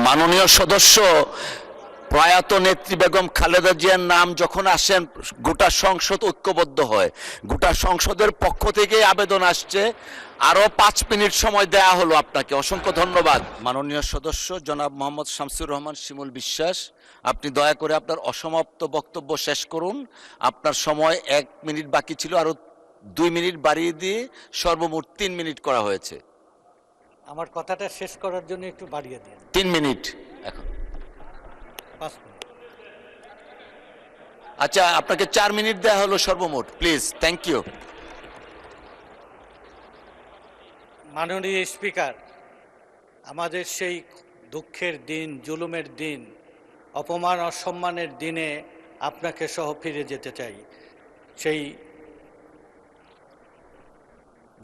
মাননীয় সদস্য প্রয়াত নেত্রী বেগম খালেদা জিয়ার নাম যখন আসেন গোটা সংসদ ঐক্যবদ্ধ হয়। গোটা সংসদের পক্ষ থেকে আবেদন আসছে, আরো 5 মিনিট সময় দেয়া হলো আপনাকে। অসংখ্য ধন্যবাদ। মাননীয় সদস্য জনাব মোহাম্মদ শামসুর রহমান শিমুল বিশ্বাস, আপনি দয়া করে আপনার অসমাপ্ত বক্তব্য শেষ করুন। আপনার সময় 1 মিনিট বাকি ছিল, আরো 2 মিনিট বাড়িয়ে দিয়ে সর্বমোট 3 মিনিট করা হয়েছে। আমার কথাটা শেষ করার জন্য একটু বাড়িয়ে দিন। 3 মিনিট এখন। 5 মিনিট। আচ্ছা, আপনাকে 4 মিনিট দেওয়া হলো সর্বমোট। Please, thank you. মাননীয় স্পিকার, আমাদের সেই দুঃখের দিন, জুলুমের দিন, অপমান অসম্মানের দিনে আপনাকে সহ ফিরে যেতে চাই। সেই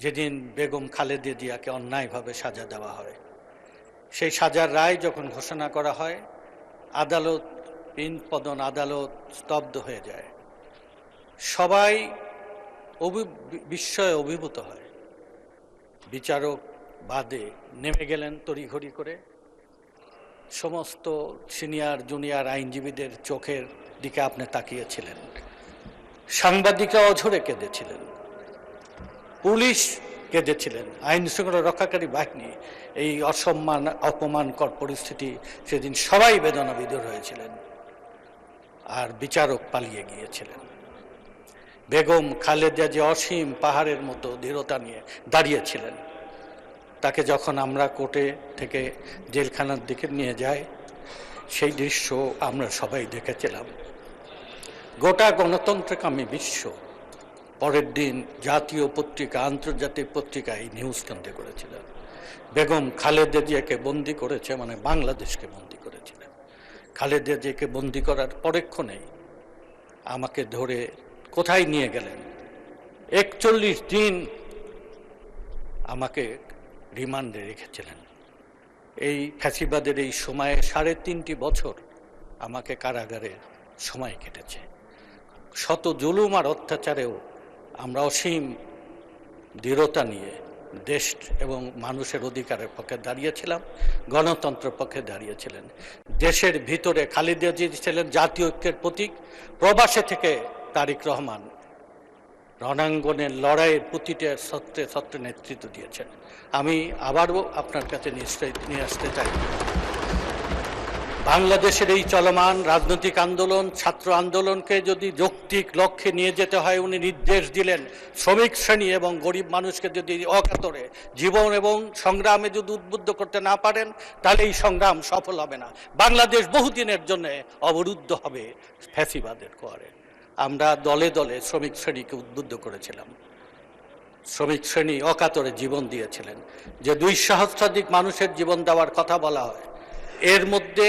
যেদিন বেগম খালেদা জিয়াকে অন্যায়ভাবে সাজা দেওয়া হয়, সেই সাজার রায় যখন ঘোষণা করা হয়, আদালত, পিনপদন আদালত স্তব্ধ হয়ে যায়। সবাই বিস্ময়ে অভিভূত হয়। বিচারক বাদে নেমে গেলেন তড়িঘড়ি করে। সমস্ত সিনিয়র জুনিয়র আইনজীবীদের চোখের দিকে আপনি তাকিয়েছিলেন। সাংবাদিকরা অঝরে কেঁদেছিলেন, পুলিশ কেঁদেছিলেন, আইন শৃঙ্খলা রক্ষাকারী বাহিনী। এই অসম্মান অপমানকর পরিস্থিতি সেদিন সবাই বেদনাবিধুর হয়েছিলেন, আর বিচারক পালিয়ে গিয়েছিলেন। বেগম খালেদা যে অসীম পাহাড়ের মতো দৃঢ়তা নিয়ে দাঁড়িয়েছিলেন, তাকে যখন আমরা কোর্টে থেকে জেলখানার দিকে নিয়ে যাই, সেই দৃশ্য আমরা সবাই দেখেছিলাম। গোটা গণতন্ত্রকামী বিশ্ব পরের দিন জাতীয় পত্রিকা, আন্তর্জাতিক পত্রিকায় নিউজ কেন্দ্রে করেছিলেন। বেগম খালেদা জিয়াকে বন্দি করেছে, মানে বাংলাদেশকে বন্দি করেছিলেন। খালেদা জিয়াকে বন্দি করার পরক্ষণেই আমাকে ধরে কোথায় নিয়ে গেলেন? 41 দিন আমাকে রিমান্ডে রেখেছিলেন। এই ফ্যাসিবাদের এই সময়ে 3.5 বছর আমাকে কারাগারে সময় কেটেছে। শত জুলুম আর অত্যাচারেও আমরা অসীম দৃঢ়তা নিয়ে দেশ এবং মানুষের অধিকারের পক্ষে দাঁড়িয়েছিলাম, গণতন্ত্রের পক্ষে দাঁড়িয়েছিলেন। দেশের ভিতরে খালেদা জিয়া ছিলেন জাতীয় ঐক্যের প্রতীক। প্রবাসে থেকে তারেক রহমান রণাঙ্গনের লড়াইয়ের প্রতিটা সত্ত্বে সত্ত্বে নেতৃত্ব দিয়েছেন। আমি আবারও আপনার কাছে নিয়ে আসতে চাই, বাংলাদেশের এই চলমান রাজনৈতিক আন্দোলন, ছাত্র আন্দোলনকে যদি যৌক্তিক লক্ষ্যে নিয়ে যেতে হয়, উনি নির্দেশ দিলেন শ্রমিক শ্রেণী এবং গরিব মানুষকে যদি অকাতরে জীবন এবং সংগ্রামে যদি উদ্বুদ্ধ করতে না পারেন, তাহলে এই সংগ্রাম সফল হবে না। বাংলাদেশ বহুদিনের জন্য অবরুদ্ধ হবে ফ্যাসিবাদের কোয়ারে। আমরা দলে দলে শ্রমিক শ্রেণীকে উদ্বুদ্ধ করেছিলাম। শ্রমিক শ্রেণী অকাতরে জীবন দিয়েছিলেন। যে 2 সহস্রাধিক মানুষের জীবন দেওয়ার কথা বলা হয়, এর মধ্যে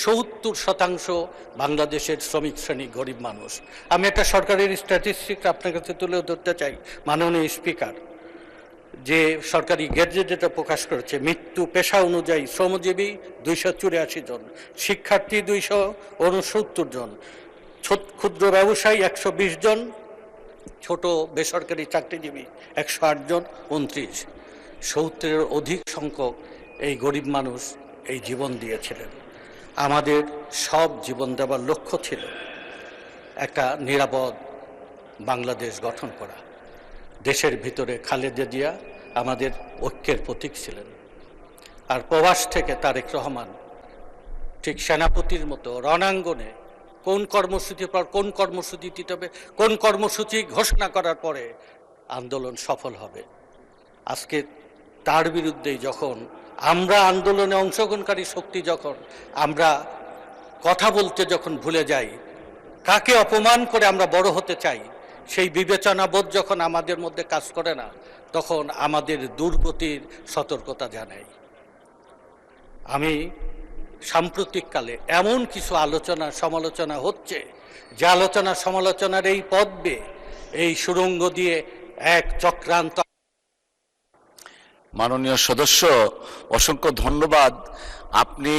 70% বাংলাদেশের শ্রমিক শ্রেণী গরিব মানুষ। আমি একটা সরকারের স্ট্যাটিস্টিক্স আপনার কাছে তুলে ধরতে চাই মাননীয় স্পিকার। যে সরকারি গেজেট যেটা প্রকাশ করেছে, মৃত্যু পেশা অনুযায়ী শ্রমজীবী 284 জন, শিক্ষার্থী 269 জন, ক্ষুদ্র ব্যবসায়ী 120 জন, ছোট বেসরকারি চাকরিজীবী 108 জন, 29। 70-এর অধিক সংখ্যক এই গরিব মানুষ এই জীবন দিয়েছিলেন। আমাদের সব জীবন দেওয়ার লক্ষ্য ছিল একটা নিরাপদ বাংলাদেশ গঠন করা। দেশের ভিতরে খালেদা জিয়া আমাদের ঐক্যের প্রতীক ছিলেন। আর প্রবাস থেকে তারেক রহমান ঠিক সেনাপতির মতো রণাঙ্গনে কোন কর্মসূচির পর কোন কর্মসূচি দিতে হবে, কোন কর্মসূচি ঘোষণা করার পরে আন্দোলন সফল হবে। আজকে তার বিরুদ্ধেই যখন আমরা আন্দোলনে অংশগ্রহণকারী শক্তি, যখন আমরা কথা বলতে যখন ভুলে যাই, কাকে অপমান করে আমরা বড় হতে চাই, সেই বিবেচনাবোধ যখন আমাদের মধ্যে কাজ করে না, তখন আমাদের দুর্গতির সতর্কতা জানাই। আমি সাম্প্রতিককালে এমন কিছু আলোচনা সমালোচনা হচ্ছে, যে আলোচনা সমালোচনার এই পথ বেয়ে, এই সুড়ঙ্গ দিয়ে এক চক্রান্ত। মাননীয় সদস্য, অসংখ্য ধন্যবাদ। আপনি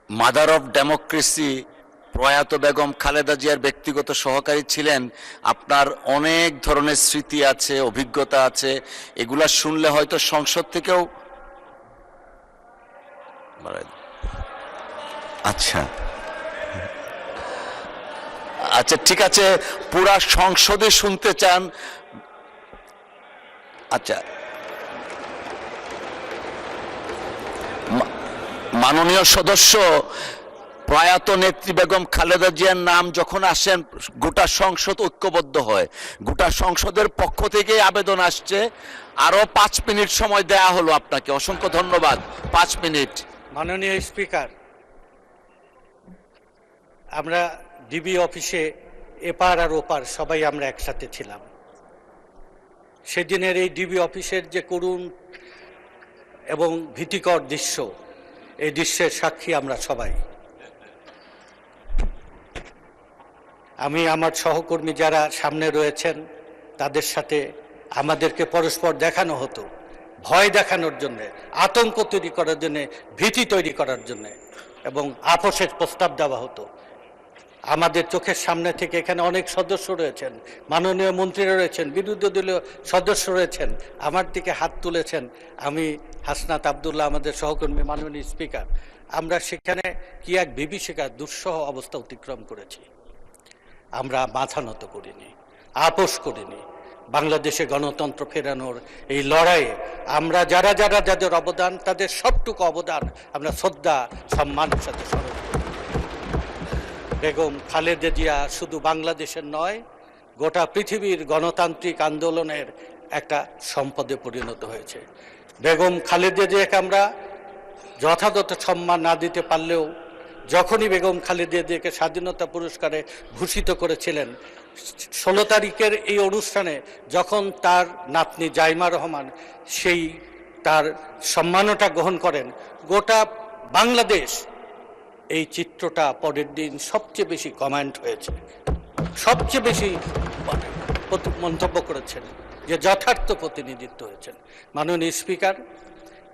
মাদার অফ ডেমোক্রেসি প্রয়াত বেগম খালেদা জিয়ার ব্যক্তিগত সহকারী ছিলেন। আপনার অনেক ধরনের স্মৃতি আছে, অভিজ্ঞতা আছে, এগুলা শুনলে হয়তো সংসদ থেকেও আচ্ছা আচ্ছা ঠিক আছে, পুরা সংসদে শুনতে চান? আচ্ছা, মাননীয় সদস্য, প্রয়াত নেত্রী বেগম খালেদা জিয়ার নাম যখন আসেন গোটা সংসদ ঐক্যবদ্ধ হয়। গোটা সংসদের পক্ষ থেকে আবেদন আসছে, আরো 5 মিনিট সময় দেয়া হলো আপনাকে। অসংখ্য ধন্যবাদ। 5 মিনিট। মাননীয় স্পিকার, আমরা ডিবি অফিসে এপার আর ওপার সবাই আমরা একসাথে ছিলাম। সেদিনের এই ডিবি অফিসের যে করুণ এবং ভীতিকর দৃশ্য, এই দৃশ্যের সাক্ষী আমরা সবাই। আমি আমার সহকর্মী যারা সামনে রয়েছেন তাদের সাথে আমাদেরকে পরস্পর দেখানো হতো, ভয় দেখানোর জন্যে, আতঙ্ক তৈরি করার জন্যে, ভীতি তৈরি করার জন্যে, এবং আপোষের প্রস্তাব দেওয়া হতো। আমাদের চোখের সামনে থেকে এখানে অনেক সদস্য রয়েছেন, মাননীয় মন্ত্রীরা রয়েছেন, বিরোধী দলীয় সদস্য রয়েছেন, আমার দিকে হাত তুলেছেন। আমি হাসনাত আবদুল্লাহ, আমাদের সহকর্মী, মাননীয় স্পিকার, আমরা সেখানে কি এক বিভীষিকার দুঃসহ অবস্থা অতিক্রম করেছি। আমরা মাথা নত করিনি, আপোষ করিনি। বাংলাদেশে গণতন্ত্র ফেরানোর এই লড়াইয়ে আমরা যারা যারা যাদের অবদান, তাদের সবটুকু অবদান আমরা শ্রদ্ধা সম্মানের সাথে স্মরণ করি। বেগম খালেদা জিয়া শুধু বাংলাদেশের নয়, গোটা পৃথিবীর গণতান্ত্রিক আন্দোলনের একটা সম্পদে পরিণত হয়েছে। বেগম খালেদা জিয়াকে আমরা যথাযথ সম্মান না দিতে পারলেও যখনই বেগম খালেদা জিয়াকে স্বাধীনতা পুরস্কারে ভূষিত করেছিলেন, 16 তারিখের এই অনুষ্ঠানে যখন তার নাতনি জাইমা রহমান সেই তার সম্মানটা গ্রহণ করেন, গোটা বাংলাদেশ এই চিত্রটা পরের দিন সবচেয়ে বেশি কমেন্ট হয়েছে, সবচেয়ে বেশি মন্তব্য করেছেন, যে যথার্থ প্রতিনিধিত্ব হয়েছেন। মাননীয় স্পিকার,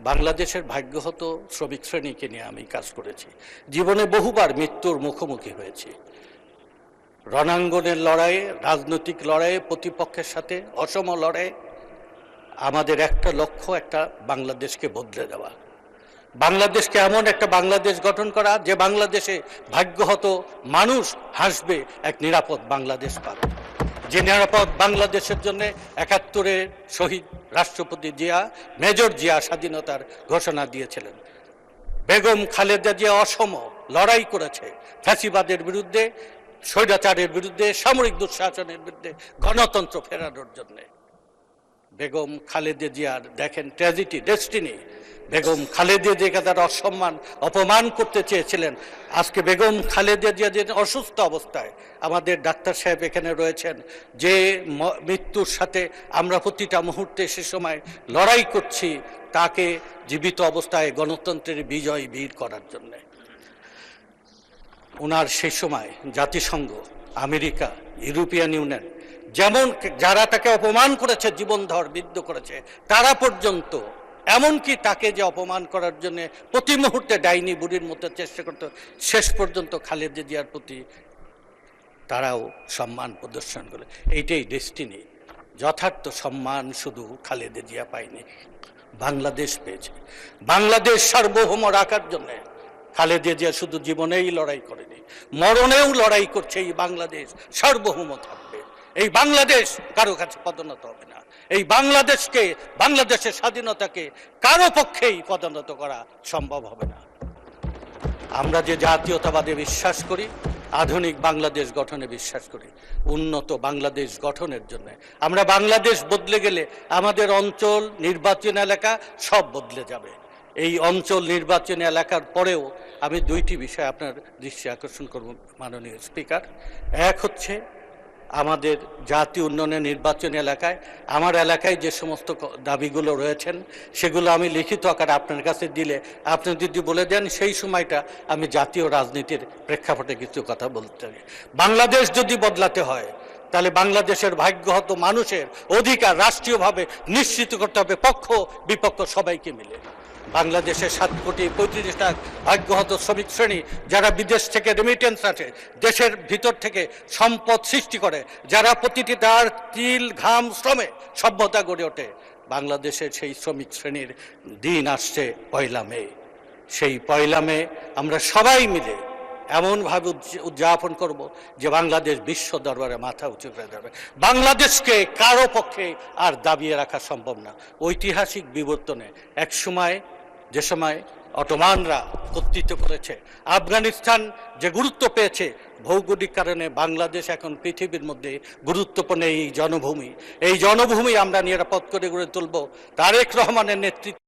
বাংলাদেশের ভাগ্য হতো শ্রমিক শ্রেণীকে নিয়ে আমি কাজ করেছি। জীবনে বহুবার মৃত্যুর মুখোমুখি হয়েছি। রণাঙ্গনের লড়াইয়ে, রাজনৈতিক লড়াইয়ে, প্রতিপক্ষের সাথে অসম লড়াইয়ে আমাদের একটা লক্ষ্য, একটা বাংলাদেশকে বদলে দেওয়া, বাংলাদেশকে এমন একটা বাংলাদেশ গঠন করা যে বাংলাদেশে ভাগ্য হতো মানুষ হাসবে, এক নিরাপদ বাংলাদেশ পাবে। যে নিরাপদ বাংলাদেশের জন্য 71-এ শহীদ রাষ্ট্রপতি জিয়া, মেজর জিয়া স্বাধীনতার ঘোষণা দিয়েছিলেন। বেগম খালেদা জিয়া অসম লড়াই করেছে ফ্যাসিবাদের বিরুদ্ধে, স্বৈরাচারের বিরুদ্ধে, সামরিক দুঃশাসনের বিরুদ্ধে, গণতন্ত্র ফেরানোর জন্য। বেগম খালেদা জিয়ার দেখেন ট্র্যাজেডি, ডেস্টিনি। বেগম খালেদা জিয়াকে তারা অসম্মান, অপমান করতে চেয়েছিলেন। আজকে বেগম খালেদা জিয়া যে অসুস্থ অবস্থায়, আমাদের ডাক্তার সাহেব এখানে রয়েছেন, যে মৃত্যুর সাথে আমরা প্রতিটা মুহূর্তে সে সময় লড়াই করছি, তাকে জীবিত অবস্থায় গণতন্ত্রের বিজয় বীর করার জন্যে। ওনার সেই সময় জাতিসংঘ, আমেরিকা, ইউরোপিয়ান ইউনিয়ন, যেমন যারা তাকে অপমান করেছে, জীবনধর বিদ্ধ করেছে, তারা পর্যন্ত, এমনকি তাকে যে অপমান করার জন্য প্রতি মুহূর্তে ডাইনি বুড়ির মতো চেষ্টা করত, শেষ পর্যন্ত খালেদা জিয়ার প্রতি তারাও সম্মান প্রদর্শন করে। এইটাই ডেস্টিনি। যথার্থ সম্মান শুধু খালেদা জিয়া পায়নি, বাংলাদেশ পেয়েছে। বাংলাদেশ সার্বভৌম রাখার জন্য খালেদা জিয়া শুধু জীবনেই লড়াই করেনি, মরণেও লড়াই করছে। এই বাংলাদেশ সার্বভৌম থাকবে, এই বাংলাদেশ কারো কাছে পদোন্নত হবে না। এই বাংলাদেশকে, বাংলাদেশের স্বাধীনতাকে কারো পক্ষেই পদোন্নত করা সম্ভব হবে না। আমরা যে জাতীয়তাবাদে বিশ্বাস করি, আধুনিক বাংলাদেশ গঠনে বিশ্বাস করি, উন্নত বাংলাদেশ গঠনের জন্য আমরা বাংলাদেশ বদলে গেলে আমাদের অঞ্চল, নির্বাচন এলাকা সব বদলে যাবে। এই অঞ্চল, নির্বাচনী এলাকার পরেও আমি 2টি বিষয় আপনার দৃষ্টি আকর্ষণ করব মাননীয় স্পিকার। এক হচ্ছে আমাদের জাতীয় উন্নয়নের নির্বাচনী এলাকায়, আমার এলাকায় যে সমস্ত দাবিগুলো রয়েছেন সেগুলো আমি লিখিত আকারে আপনার কাছে দিলে আপনি যদি বলে দেন, সেই সময়টা আমি জাতীয় রাজনীতির প্রেক্ষাপটে কিছু কথা বলতে চাই। বাংলাদেশ যদি বদলাতে হয়, তাহলে বাংলাদেশের ভাগ্য হতো মানুষের অধিকার রাষ্ট্রীয়ভাবে নিশ্চিত করতে হবে, পক্ষ বিপক্ষ সবাইকে মিলে। বাংলাদেশের 7,35,00,000 ভাগ্য হতো শ্রমিক শ্রেণী, যারা বিদেশ থেকে রেমিটেন্স আসে, দেশের ভিতর থেকে সম্পদ সৃষ্টি করে, যারা প্রতিটি তার তিল ঘাম শ্রমে সভ্যতা গড়ে ওঠে। বাংলাদেশের সেই শ্রমিক শ্রেণীর দিন আসছে 1 মে। সেই পয়লা মে আমরা সবাই মিলে এমনভাবে উদযাপন করব যে বাংলাদেশ বিশ্ব দরবারে মাথা উঁচু করে দেবে। বাংলাদেশকে কারো পক্ষে আর দাবিয়ে রাখা সম্ভব না। ঐতিহাসিক বিবর্তনে এক সময় যে সময় অটোমানরা কর্তৃত্ব করেছে, আফগানিস্তান যে গুরুত্ব পেয়েছে, ভৌগোলিক কারণে বাংলাদেশ এখন পৃথিবীর মধ্যে গুরুত্বপূর্ণ এই জনভূমি আমরা নিরাপদ করে গড়ে তুলব। তারেক রহমানের নেতৃত্বে